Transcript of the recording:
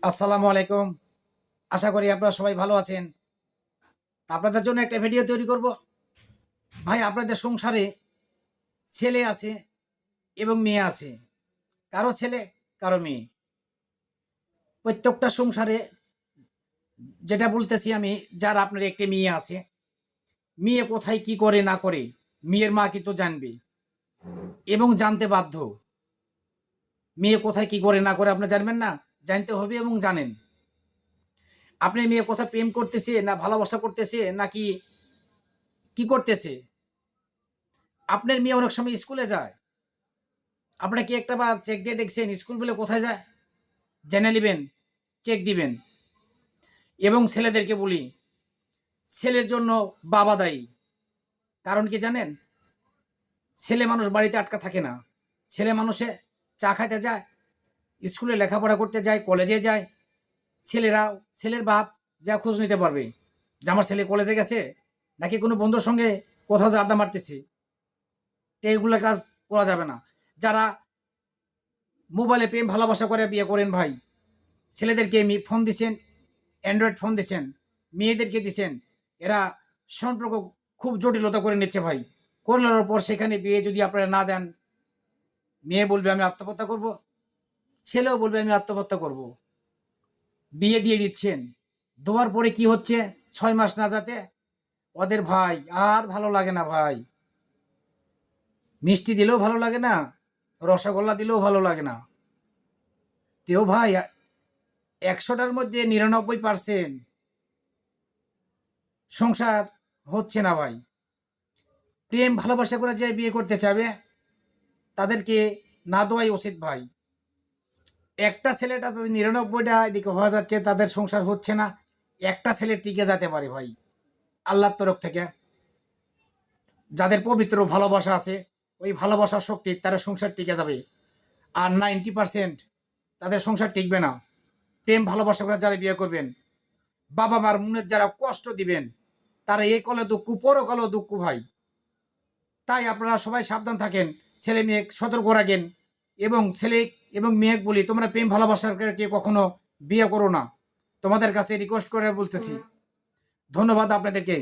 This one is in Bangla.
আসসালামু আলাইকুম। আশা করি আপনারা সবাই ভালো আছেন। তা আপনাদের জন্য একটা ভিডিও তৈরি করব। ভাই আপনাদের সংসারে ছেলে আছে এবং মেয়ে আছে। কারো ছেলে, কারো মেয়ে। প্রত্যেকটা সংসারে যেটা বলতেছি আমি, যার আপনার একটি মেয়ে আছে, মেয়ে কোথায় কি করে না করে মেয়ের মা কিন্তু জানবে এবং জানতে বাধ্য। মেয়ে কোথায় কি করে না করে আপনি জানবেন না? জানতে হবে এবং জানেন। আপনার মেয়ে কোথায় প্রেম করতেছে না ভালোবাসা করতেছে নাকি কি করতেছে? আপনার মেয়ে অনেক সময় স্কুলে যায়। আপনারা কি একটাবার চেক দিয়ে দেখছেন স্কুল বলে কোথায় যায়? জেনে নিবেন, চেক দিবেন। এবং ছেলেদেরকে বলি, ছেলের জন্য বাবা দায়ী। কারণ কি জানেন? ছেলে মানুষ বাড়িতে আটকা থাকে না। ছেলে মানুষে চা খাইতে যায়, স্কুলে লেখাপড়া করতে যায়, কলেজে যায়। ছেলেরাও, ছেলের বাপ যা খোঁজ নিতে পারবে যে আমার ছেলে কলেজে গেছে নাকি কোনো বন্ধুর সঙ্গে কোথাও যে আড্ডা মারতেছে। তো এইগুলো কাজ করা যাবে না। যারা মোবাইলে প্রেম ভালোবাসা করে বিয়ে করেন ভাই, ছেলেদেরকে ফোন দিছেন, অ্যান্ড্রয়েড ফোন দিছেন, মেয়েদেরকে দিছেন, এরা সম্পর্ক খুব জটিলতা করে নিচ্ছে ভাই। করলার পর সেখানে বিয়ে যদি আপনারা না দেন, মেয়ে বলবে আমি আত্মহত্যা করব, ছেলেও বলবে আমি আত্মহত্যা করব। বিয়ে দিয়ে দিচ্ছেন, দেওয়ার পরে কি হচ্ছে? 6 মাস না যাতে ওদের ভাই আর ভালো লাগে না ভাই। মিষ্টি দিলেও ভালো লাগে না, রসগোল্লা দিলেও ভালো লাগে না। তেও ভাই 100টার মধ্যে 99% সংসার হচ্ছে না ভাই। প্রেম ভালোবাসা করে যে বিয়ে করতে চাবে তাদেরকে না দেওয়াই উচিত ভাই। একটা ছেলেটা তাদের 99টা এদিকে হওয়া যাচ্ছে, তাদের সংসার হচ্ছে না। একটা ছেলে টিকে যেতে পারে ভাই আল্লাহর তরফ থেকে। যাদের পবিত্র ভালোবাসা আছে, ওই ভালোবাসার শক্তি তারা সংসার টিকে যাবে। আর 90% তাদের সংসার টিকবে না। প্রেম ভালোবাসা করে যারা বিয়ে করবেন, বাবা মার মনের যারা কষ্ট দিবেন, তারা এই কলে দুঃখ পরকালেও দুঃখ ভাই। তাই আপনারা সবাই সাবধান থাকেন, ছেলে মেয়ে সতর্ক রাখেন। এবং ছেলে এবং মেয়ে বলি, তোমরা প্রেম ভালোবাসাকে কখনো বিয়ে করো না। তোমাদের কাছে রিকোয়েস্ট করে বলতেছি। ধন্যবাদ আপনাদেরকে।